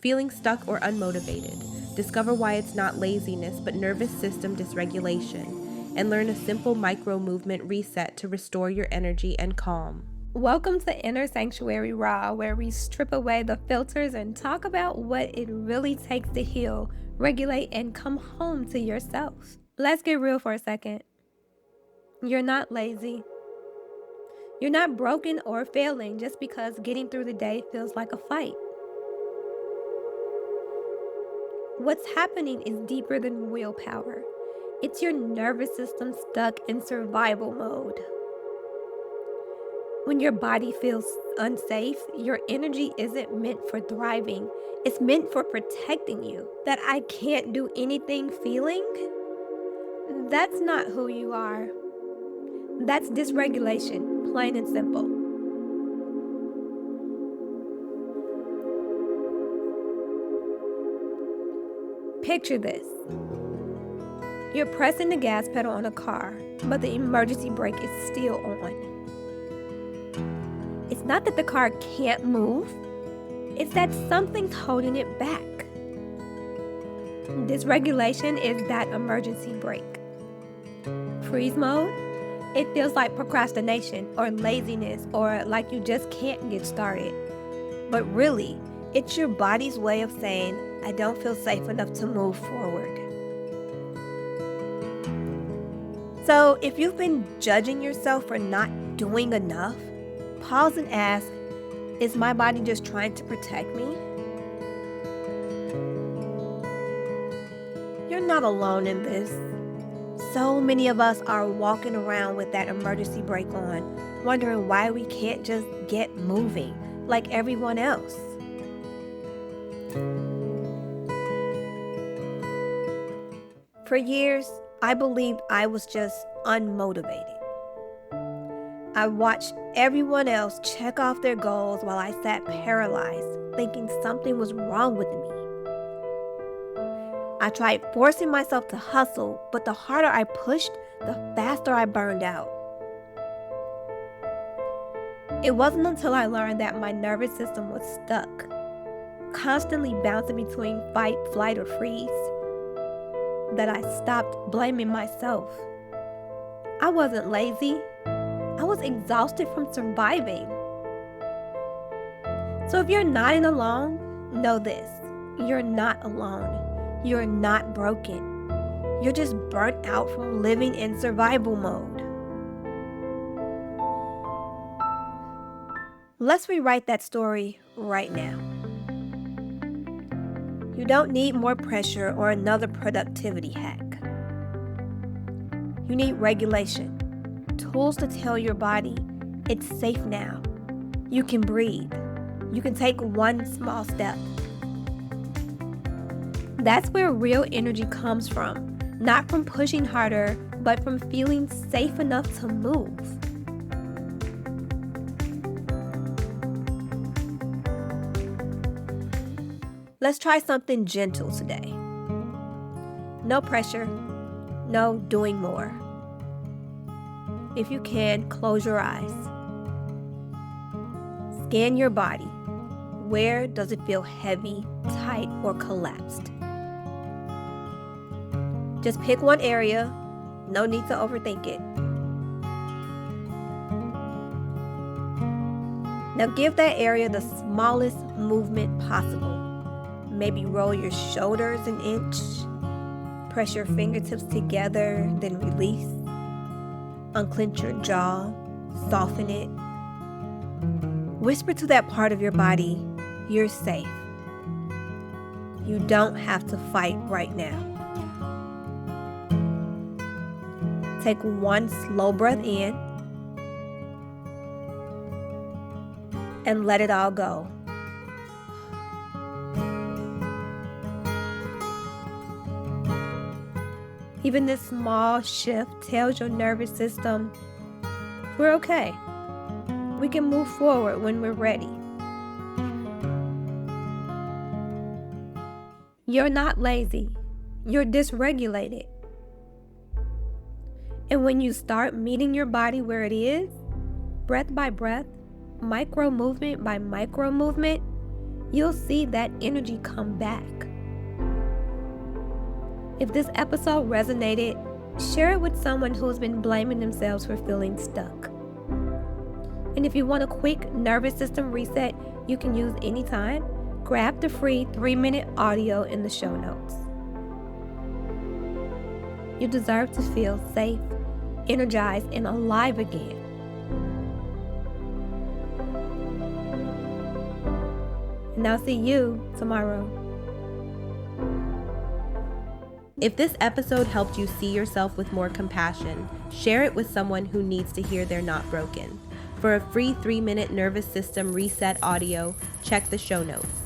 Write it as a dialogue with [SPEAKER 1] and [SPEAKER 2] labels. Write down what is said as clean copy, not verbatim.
[SPEAKER 1] feeling stuck or unmotivated. Discover why it's not laziness but nervous system dysregulation, and learn a simple micro movement reset to restore your energy and calm. Welcome to Inner Sanctuary Raw, where we strip away the filters and talk about what it really takes to heal, regulate, and come home to yourself. Let's get real for a second. You're not lazy. You're not broken or failing just because getting through the day feels like a fight. What's happening is deeper than willpower. It's your nervous system stuck in survival mode. When your body feels unsafe, your energy isn't meant for thriving. It's meant for protecting you. That I can't do anything feeling, that's not who you are. That's dysregulation, plain and simple. Picture this. You're pressing the gas pedal on a car, but the emergency brake is still on. It's not that the car can't move, it's that something's holding it back. Dysregulation is that emergency brake. Freeze mode, it feels like procrastination or laziness or like you just can't get started. But really, it's your body's way of saying, I don't feel safe enough to move forward. So if you've been judging yourself for not doing enough, pause and ask, is my body just trying to protect me? You're not alone in this. So many of us are walking around with that emergency brake on, wondering why we can't just get moving like everyone else. For years, I believed I was just unmotivated. I watched everyone else check off their goals while I sat paralyzed, thinking something was wrong with me. I tried forcing myself to hustle, but the harder I pushed, the faster I burned out. It wasn't until I learned that my nervous system was stuck, constantly bouncing between fight, flight, or freeze, that I stopped blaming myself. I wasn't lazy. I was exhausted from surviving. So if you're nodding along, know this. You're not alone. You're not broken. You're just burnt out from living in survival mode. Let's rewrite that story right now. You don't need more pressure or another productivity hack. You need regulation. Tools to tell your body, it's safe now. You can breathe. You can take one small step. That's where real energy comes from, not from pushing harder, but from feeling safe enough to move. Let's try something gentle today. No pressure, no doing more. If you can, close your eyes. Scan your body. Where does it feel heavy, tight, or collapsed? Just pick one area. No need to overthink it. Now give that area the smallest movement possible. Maybe roll your shoulders an inch. Press your fingertips together, then release. Unclench your jaw, soften it. Whisper to that part of your body, you're safe. You don't have to fight right now. Take one slow breath in and let it all go. Even this small shift tells your nervous system, we're okay. We can move forward when we're ready. You're not lazy. You're dysregulated. And when you start meeting your body where it is, breath by breath, micro movement by micro movement, you'll see that energy come back. If this episode resonated, share it with someone who's been blaming themselves for feeling stuck. And if you want a quick nervous system reset you can use anytime, grab the free 3-minute audio in the show notes. You deserve to feel safe, energized, and alive again. And I'll see you tomorrow. If this episode helped you see yourself with more compassion, share it with someone who needs to hear they're not broken. For a free 3-minute nervous system reset audio, check the show notes.